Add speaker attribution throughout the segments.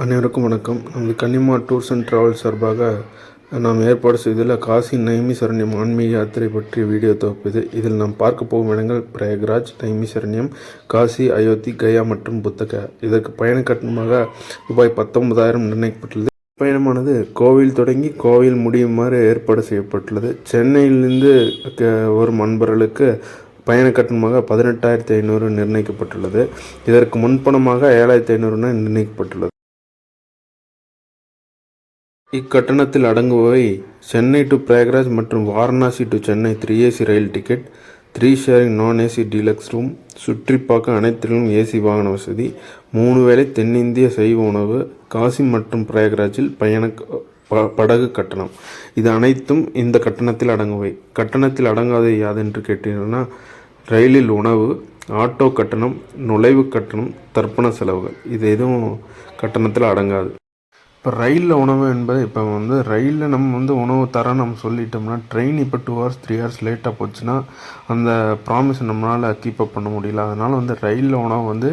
Speaker 1: அனைவருக்கும் வணக்கம். நமது கன்னிமா டூர்ஸ் அண்ட் ட்ராவல்ஸ் சார்பாக நாம் ஏற்பாடு செய்துள்ள காசி நைமிசரண்யம் ஆன்மீக யாத்திரை பற்றிய வீடியோ தொகுப்பு. இதில் நாம் பார்க்க போகும் இடங்கள் பிரயாக்ராஜ், நைமிசரண்யம், காசி, அயோத்தி, கயா மற்றும் புத்தகயா. இதற்கு பயண கட்டணமாக ரூபாய் 19,000 நிர்ணயிக்கப்பட்டுள்ளது. பயணமானது கோவில் தொடங்கி கோவில் முடியுமாறு ஏற்பாடு செய்யப்பட்டுள்ளது. சென்னையிலிருந்து வரும் அன்பர்களுக்கு பயண கட்டணமாக 18,500 நிர்ணயிக்கப்பட்டுள்ளது. இதற்கு முன்பணமாக 7,500 நிர்ணயிக்கப்பட்டுள்ளது. இக்கட்டணத்தில் அடங்குபவை சென்னை டு பிரயாக்ராஜ் மற்றும் Varanasi to Chennai 3AC rail ticket, 3 sharing நான் ஏசி டீலக்ஸ் ரூம், சுற்றி பார்க்க அனைத்திலும் ஏசி வாகன வசதி, 3 வேளை தென்னிந்திய சைவ உணவு, காசி மற்றும் பிரயாக்ராஜில் படகு கட்டணம். இது அனைத்தும் இந்த கட்டணத்தில் அடங்குவை. கட்டணத்தில் அடங்காத யாதென்று கேட்டீங்கன்னா, ரயிலில் உணவு, ஆட்டோ கட்டணம், நுழைவு கட்டணம், தர்ப்பண செலவுகள், இது எதுவும் கட்டணத்தில் அடங்காது. இப்போ ரயிலில் உணவு என்பது இப்போ ரயிலில் நம்ம உணவு தரம் நம்ம சொல்லிட்டோம்னா, ட்ரெயின் இப்போ 2 hours 3 hours லேட்டாக போச்சுன்னா அந்த ப்ராமிஸ் நம்மளால் கீப்பப் பண்ண முடியல. அதனால் ரயிலில் உணவு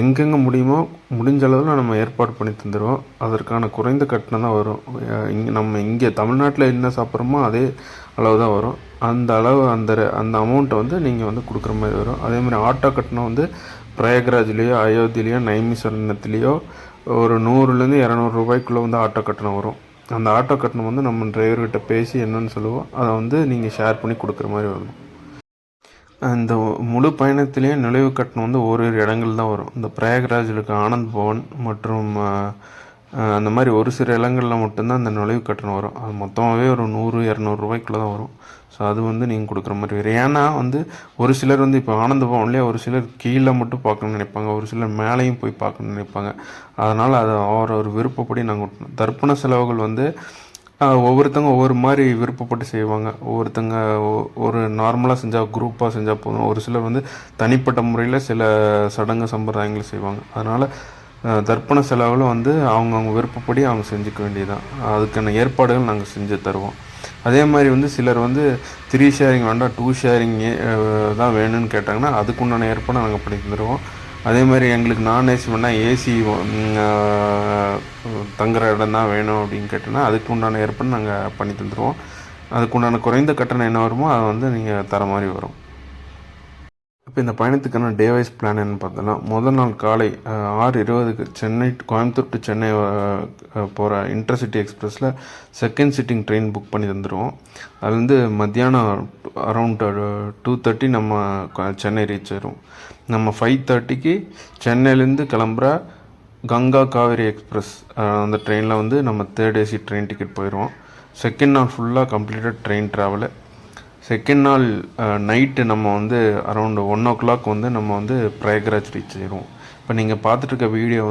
Speaker 1: எங்கெங்கே முடியுமோ முடிஞ்ச அளவில் நம்ம ஏற்பாடு பண்ணி தந்துடுவோம். அதற்கான குறைந்த கட்டணம் தான் வரும். நம்ம இங்கே தமிழ்நாட்டில் என்ன சாப்பிட்றோமோ அதே அளவு தான் வரும். அந்த அளவு அந்த அமௌண்ட்டை நீங்கள் கொடுக்குற மாதிரி வரும். அதேமாதிரி ஆட்டோ கட்டணம் பிரயாக்ராஜ்லேயோ அயோத்திலேயோ நைமிசரணத்துலேயோ ஒரு 100லேருந்து 200 ரூபாய்க்குள்ளே ஆட்டோ கட்டணம் வரும். அந்த ஆட்டோ கட்டணம் நம்ம டிரைவர்கிட்ட பேசி என்னன்னு சொல்லுவோம், அதை நீங்கள் ஷேர் பண்ணி கொடுக்குற மாதிரி வரும். இந்த முழு பயணத்திலேயே நுழைவு கட்டணம் ஓரிரு இடங்கள் தான் வரும். இந்த பிரயாக்ராஜில் இருக்க ஆனந்த் பவன் மற்றும் அந்த மாதிரி ஒரு சில இடங்களில் மட்டும்தான் அந்த நுழைவு கட்டணம் வரும். அது மொத்தமாகவே ஒரு 100-200 ரூபாய்க்குள்ளே தான் வரும். ஸோ அது நீங்கள் கொடுக்குற மாதிரி வரும். ஏன்னா ஒரு சிலர் இப்போ ஆனந்த பவன்லேயே ஒரு சிலர் கீழே மட்டும் பார்க்கணும்னு நினைப்பாங்க, ஒரு சிலர் மேலேயும் போய் பார்க்கணும்னு நினைப்பாங்க. அதனால் அதை ஒரு விருப்பப்படி நாங்கள் விட்டோம். தர்ப்பண செலவுகள் ஒவ்வொருத்தங்க ஒவ்வொரு மாதிரி விருப்பப்பட்டு செய்வாங்க. ஒவ்வொருத்தங்க ஒரு நார்மலாக செஞ்சால், குரூப்பாக செஞ்சால் போதும். ஒரு சிலர் தனிப்பட்ட முறையில் சில சடங்கு சம்பிரதாயங்களை செய்வாங்க. அதனால் தர்ப்பண செலவுகளும் அவங்கவுங்க விருப்பப்படி அவங்க செஞ்சுக்க வேண்டியதுதான். அதுக்கான ஏற்பாடுகள் நாங்கள் செஞ்சு தருவோம். அதே மாதிரி சிலர் 3 ஷேரிங் வேண்டாம் 2 ஷேரிங் தான் வேணும்னு கேட்டாங்கன்னா அதுக்குண்டான ஏற்பாடை நாங்கள் பண்ணி தந்துடுவோம். அதே மாதிரி எங்களுக்கு நான் ஏசி வேணால் ஏசி தங்குற இடம் தான் வேணும் அப்படின்னு கேட்டோன்னா அதுக்கு உண்டான ஏற்பாடு நாங்கள் பண்ணி தந்துடுவோம். அதுக்குண்டான குறைந்த கட்டணம் என்ன வருமோ அதை நீங்கள் தர மாதிரி வரும். இப்போ இந்த பயணத்துக்கான டே வைஸ் பிளான் என்னன்னு பார்த்தோன்னா, முதல் நாள் காலை 6:20க்கு சென்னை கோயம்புத்தூர் டு சென்னை போகிற இன்டர்சிட்டி எக்ஸ்பிரஸில் செகண்ட் சிட்டிங் ட்ரெயின் புக் பண்ணி தந்துடுவோம். அது மத்தியானம் அரவுண்ட் 2:30 நம்ம சென்னை ரீச் ஆயிரும். நம்ம 5:30க்கு சென்னையிலேருந்து கிளம்புற கங்கா காவேரி எக்ஸ்பிரஸ் அந்த ட்ரெயினில் நம்ம 3rd AC ட்ரெயின் டிக்கெட் போயிடுவோம். செகண்ட் நாள் ஃபுல்லாக கம்ப்ளீட்டாக ட்ரெயின் ட்ராவலு. செகண்ட் நாள் நைட்டு நம்ம அரௌண்ட் 1 o'clock நம்ம பிரயாக்ராஜ் ரீச் ஆயிடுவோம். இப்போ நீங்கள் பார்த்துட்ருக்க வீடியோ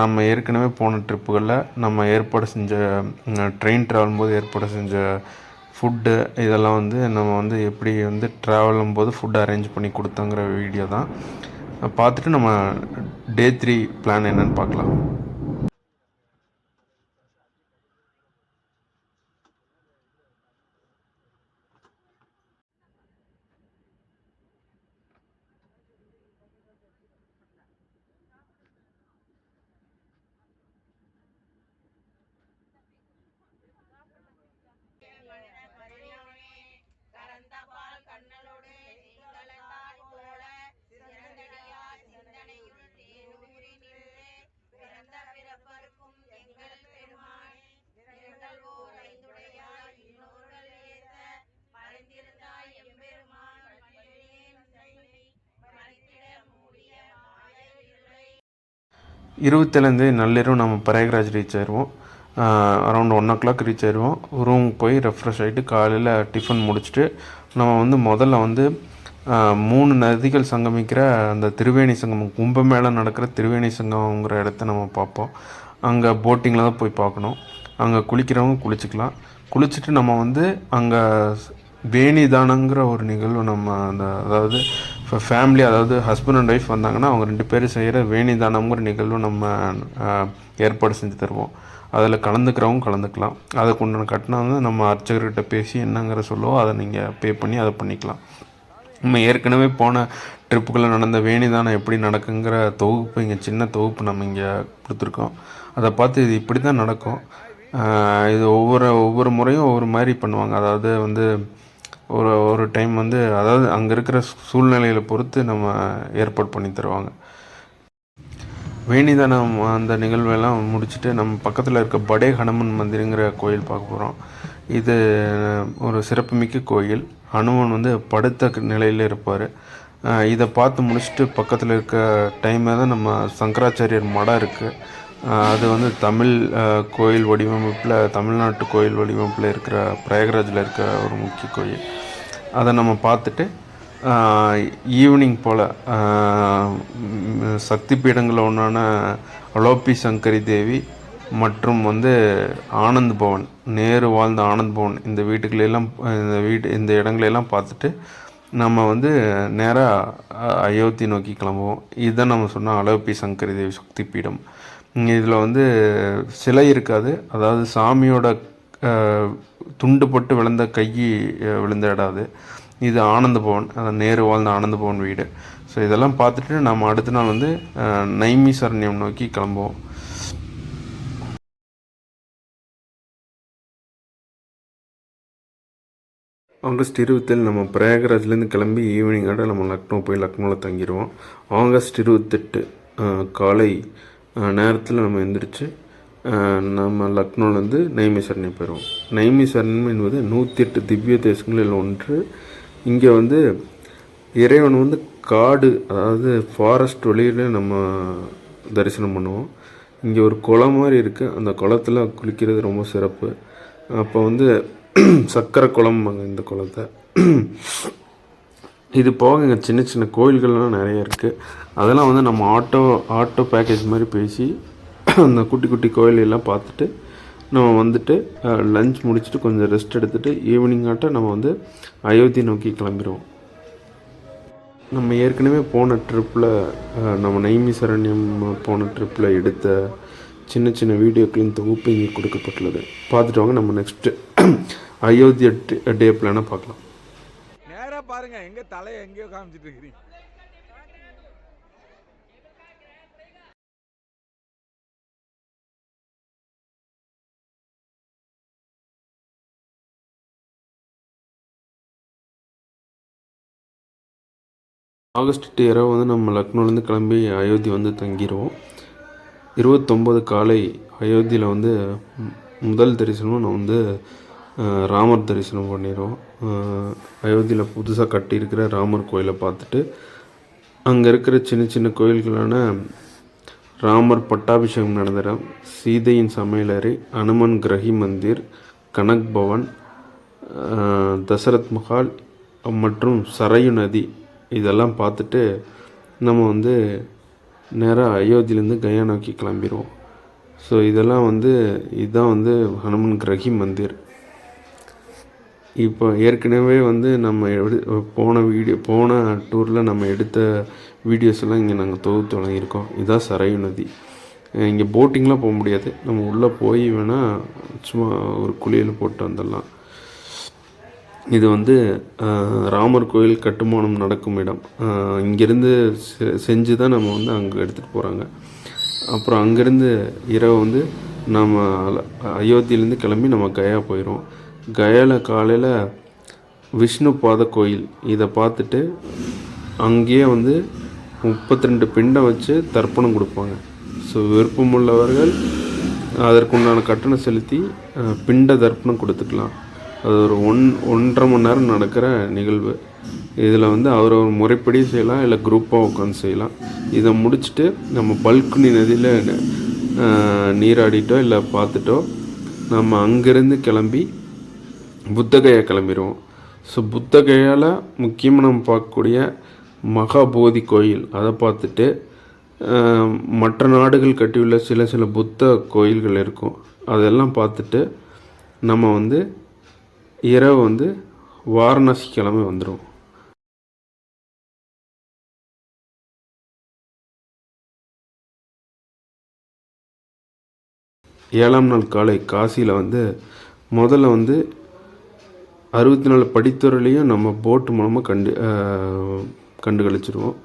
Speaker 1: நம்ம ஏற்கனவே போன ட்ரிப்புகளில் நம்ம ஏற்பாடு செஞ்ச ட்ரெயின் ட்ராவலும் போது ஏற்பாடு செஞ்ச ஃபுட்டு இதெல்லாம் நம்ம எப்படி ட்ராவலும் போது ஃபுட்டு அரேஞ்ச் பண்ணி கொடுத்தாங்கிற வீடியோ தான். பார்த்துட்டு நம்ம டே 3 பிளான் என்னன்னு பார்க்கலாம். நள்ளிரவு நம்ம பிரயாக்ராஜ் ரீச் ஆயிடுவோம். அரௌண்ட் 1 o'clock ரீச் ஆயிடுவோம். ரூமுக்கு போய் ரெஃப்ரெஷ் ஆகிட்டு காலையில் டிஃபன் முடிச்சுட்டு நம்ம முதல்ல 3 நதிகள் சங்கமிக்கிற அந்த திரிவேணி சங்கமம், கும்பமேளா நடக்கிற திரிவேணி சங்கமங்கிற இடத்த நம்ம பார்ப்போம். அங்கே போட்டிங்கில் தான் போய் பார்க்கணும். அங்கே குளிக்கிறவங்க குளிச்சுக்கலாம். குளிச்சுட்டு நம்ம அங்கே வேணிதானங்கிற ஒரு நிகழ்வு நம்ம அதாவது இப்போ ஃபேமிலி, அதாவது ஹஸ்பண்ட் அண்ட் ஒய்ஃப் வந்தாங்கன்னா அவங்க 2 பேரும் செய்கிற வேணிதானங்கிற நிகழ்வு நம்ம ஏற்பாடு செஞ்சு தருவோம். அதில் கலந்துக்கிறவங்க கலந்துக்கலாம். அதுக்கு உண்டான கட்டணம் நம்ம அர்ச்சகர்கிட்ட பேசி என்னங்கிற சொல்லுவோம், அதை நீங்கள் பே பண்ணி அதை பண்ணிக்கலாம். நம்ம ஏற்கனவே போன ட்ரிப்புக்குள்ளே நடந்த வேணிதானம் எப்படி நடக்குங்கிற தொகுப்பு இங்கே சின்ன தொகுப்பு நம்ம இங்கே கொடுத்துருக்கோம். அதை பார்த்து இது இப்படி தான் நடக்கும். இது ஒவ்வொரு முறையும் ஒவ்வொரு மாதிரி பண்ணுவாங்க. அதாவது வந்து ஒரு டைம் வந்து அதாவது அங்கே இருக்கிற சூழ்நிலைகளை பொறுத்து நம்ம ஏற்பாடு பண்ணி தருவாங்க. வேணிதானம் அந்த நிகழ்வெல்லாம் முடிச்சுட்டு நம்ம பக்கத்தில் இருக்க படே ஹனுமன் மந்திருங்கிற கோயில் பார்க்க போகிறோம். இது ஒரு சிறப்புமிக்க கோயில். ஹனுமன் வந்து படுத்த நிலையில் இருப்பார். இதை பார்த்து முடிச்சுட்டு பக்கத்தில் இருக்க டைமில் தான் நம்ம சங்கராச்சாரியர் மடம் இருக்குது. அது வந்து கோயில் வடிவமைப்பில் தமிழ்நாட்டு கோயில் வடிவமைப்பில் இருக்கிற பிரயாகராஜில் இருக்கிற ஒரு முக்கிய கோயில். அதை நம்ம பார்த்துட்டு ஈவினிங் போல் சக்தி பீடங்களில் ஒன்றான அலோப்பி சங்கரி தேவி மற்றும் வந்து ஆனந்த் பவன், நேரு வாழ்ந்த ஆனந்த் பவன், இந்த இடங்களெல்லாம் பார்த்துட்டு நம்ம வந்து நேராக அயோத்தி நோக்கி கிளம்புவோம். இதுதான் நம்ம சொன்ன அலோப்பி சங்கரி தேவி சக்தி பீடம். இதில் வந்து சிலை இருக்காது. அதாவது சாமியோட துண்டுபட்டு விழுந்த விழுந்த இடம் அது. இது ஆனந்த பவன், அதாவது நேரு வாழ்ந்த ஆனந்த பவன் வீடு. ஸோ இதெல்லாம் பார்த்துட்டு நம்ம அடுத்த நாள் வந்து நைமிசாரண்யம் நோக்கி கிளம்புவோம். ஆகஸ்ட் 27 நம்ம பிரயாகராஜ்லேருந்து கிளம்பி ஈவினிங்கோட நம்ம லக்னோவில் தங்கிடுவோம். ஆகஸ்ட் 28 காலை நேரத்தில் நம்ம எந்திரிச்சு நம்ம லக்னோலேருந்து நைமிசாரண்யம் போயிடுவோம். நைமிசாரண்யம் என்பது 108 திவ்ய தேசங்களில் ஒன்று. இங்கே வந்து இறைவன் வந்து காடு, அதாவது ஃபாரஸ்ட் வழியில் நம்ம தரிசனம் பண்ணுவோம். இங்கே ஒரு குளம் மாதிரி இருக்குது. அந்த குளத்தில் குளிக்கிறது ரொம்ப சிறப்பு. அப்போ வந்து சக்கரை குளம்பாங்க இந்த குளத்தை. இது போக இங்கே சின்ன சின்ன கோயில்கள்லாம் நிறைய இருக்குது. அதெல்லாம் வந்து நம்ம ஆட்டோ பேக்கேஜ் மாதிரி பேசி அந்த குட்டி குட்டி கோயிலெல்லாம் பார்த்துட்டு நம்ம வந்துட்டு லஞ்ச் முடிச்சுட்டு கொஞ்சம் ரெஸ்ட் எடுத்துகிட்டு ஈவினிங்காட்ட நம்ம வந்து அயோத்தி நோக்கி கிளம்பிடுவோம். நம்ம ஏற்கனவே போன ட்ரிப்பில் நம்ம நைமிசாரண்யம் போன ட்ரிப்பில் எடுத்த சின்ன சின்ன வீடியோக்களின் தொகுப்பு இங்கே கொடுக்கப்பட்டுள்ளது. பார்த்துட்டு வாங்க. நம்ம நெக்ஸ்ட்டு அயோத்தி டே பிளானை பார்க்கலாம்.
Speaker 2: நேராக பாருங்கள், எங்கே தலையை எங்கேயோ காமிச்சிட்டு இருக்கிறீங்க.
Speaker 1: ஆகஸ்ட் 8 இரவு வந்து நம்ம லக்னோலேருந்து கிளம்பி அயோத்தி வந்து தங்கிடுவோம். 29 காலை அயோத்தியில் வந்து முதல் தரிசனம் நான் வந்து ராமர் தரிசனம் பண்ணிடுவோம். அயோத்தியில் புதுசாக கட்டியிருக்கிற ராமர் கோயிலை பார்த்துட்டு அங்கே இருக்கிற சின்ன சின்ன கோயில்களான ராமர் பட்டாபிஷேகம் நடந்த இடம், சீதையின் சமையலறை, அனுமன் கிரகி மந்திர், கனக் பவன், தசரத் மஹால் மற்றும் சரையு நதி இதெல்லாம் பார்த்துட்டு நம்ம வந்து நேராக அயோத்தியிலேருந்து கயா நோக்கி கிளம்பிடுவோம். ஸோ இதெல்லாம் வந்து இதுதான் வந்து ஹனுமன் கிரகி மந்திர். இப்போ ஏற்கனவே வந்து நம்ம போன டூரில் நம்ம எடுத்த வீடியோஸ் எல்லாம் இங்கே நாங்கள் தொகுத்து வழங்கியிருக்கோம். இதுதான் சரையு நதி. இங்கே போட்டிங்லாம் போக முடியாது. நம்ம உள்ளே போய் வேணால் சும்மா ஒரு குளியல் போட்டு வந்துடலாம். இது வந்து ராமர் கோயில் கட்டுமானம் நடக்கும் இடம். இங்கேருந்து செஞ்சு தான் நம்ம வந்து அங்கே எடுத்துகிட்டு போகிறாங்க. அப்புறம் அங்கேருந்து இரவு வந்து நம்ம அயோத்தியிலேருந்து கிளம்பி நம்ம கயா போயிடுவோம். கயாவில் காலையில் விஷ்ணு பாத கோயில் இதை பார்த்துட்டு அங்கேயே வந்து 32 பிண்டம் வச்சு தர்ப்பணம் கொடுப்பாங்க. ஸோ விருப்பமுள்ளவர்கள் அதற்குண்டான கட்டணம் செலுத்தி பிண்ட தர்ப்பணம் கொடுத்துக்கலாம். அது ஒரு 1.5 மணி நேரம் நடக்கிற நிகழ்வு. இதில் வந்து அவர் முறைப்படி செய்யலாம், இல்லை குரூப்பாக உட்காந்து செய்யலாம். இதை முடிச்சுட்டு நம்ம பல்குனி நதியில் நீராடிட்டோ இல்லை பார்த்துட்டோ நம்ம அங்கேருந்து கிளம்பி புத்தகயா கிளம்பிடுவோம். ஸோ புத்தகயாவில் முக்கியமாக நம்ம பார்க்கக்கூடிய மகாபோதி கோயில் அதை பார்த்துட்டு மற்ற நாடுகள் கட்டியுள்ள சில புத்த கோயில்கள் இருக்கும். அதெல்லாம் பார்த்துட்டு நம்ம வந்து இரவு வந்து வாரணாசி கிளம்பி வந்துடும். ஏழாம் நாள் காலை காசியில் வந்து முதல்ல வந்து 64 படித்துறையிலையும் நம்ம போட்டு மூலமாக கண்டுகளிச்சிருவோம்.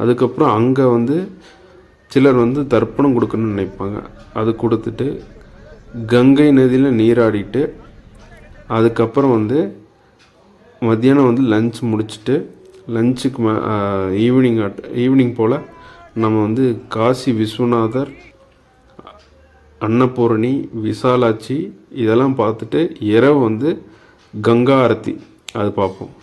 Speaker 1: அதுக்கப்புறம் அங்கே வந்து சிலர் வந்து தர்ப்பணம் கொடுக்கணும்னு நினைப்பாங்க. அது கொடுத்துட்டு கங்கை நதியில் நீராடிட்டு அதுக்கப்புறம் வந்து மத்தியானம் வந்து லஞ்ச் முடிச்சுட்டு லஞ்சுக்கு ஈவினிங் போல் நம்ம வந்து காசி விஸ்வநாதர், அன்னபூரணி, விசாலாட்சி இதெல்லாம் பார்த்துட்டு இரவு வந்து கங்கா ஆரத்தி அது பார்ப்போம்.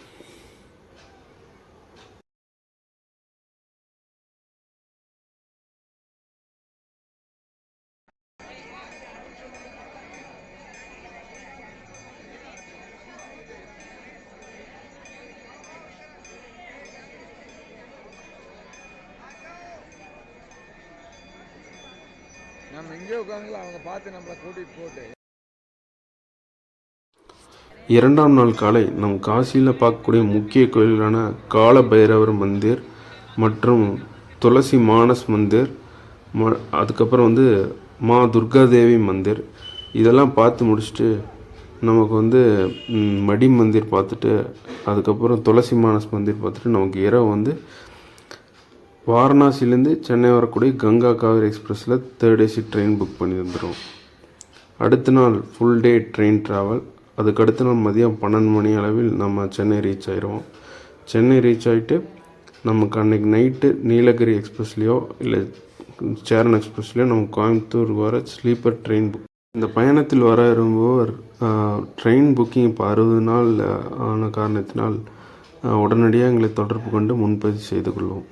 Speaker 2: நம்ம எங்கேயோ உட்காந்துல அவங்க பார்த்து நம்மளை கூட்டிகிட்டு போட்டு.
Speaker 1: இரண்டாம் நாள் காலை நம் காசியில் பார்க்கக்கூடிய முக்கிய கோயில்களான கால பைரவர் மந்திர் மற்றும் துளசி மானஸ் மந்திர், அதுக்கப்புறம் வந்து மா துர்காதேவி மந்திர் இதெல்லாம் பார்த்து முடிச்சுட்டு நமக்கு வந்து மடி மந்திர் பார்த்துட்டு அதுக்கப்புறம் துளசி மானஸ் மந்திர் பார்த்துட்டு நமக்கு இரவு வந்து வாரணாசிலேருந்து சென்னை வரக்கூடிய கங்கா காவேரி எக்ஸ்பிரஸில் 3rd AC ட்ரெயின் புக் பண்ணி வந்துடும். அடுத்த நாள் ஃபுல் டே ட்ரெயின் ட்ராவல். அதுக்கு அடுத்த நாள் மதியம் 12 மணி அளவில் நம்ம சென்னை ரீச் ஆயிடுவோம். சென்னை ரீச் ஆகிட்டு நமக்கு அன்றைக்கி நைட்டு நீலகிரி எக்ஸ்பிரஸ்லேயோ இல்லை சேரன் எக்ஸ்பிரஸ்லேயோ நம்ம கோயம்புத்தூர் வர ஸ்லீப்பர் ட்ரெயின் புக். இந்த பயணத்தில் வர விரும்புவோர் ட்ரெயின் புக்கிங் இப்போ 60 நாள் ஆன காரணத்தினால் உடனடியாக எங்களை தொடர்பு கொண்டு முன்பதிவு செய்து கொள்வோம்.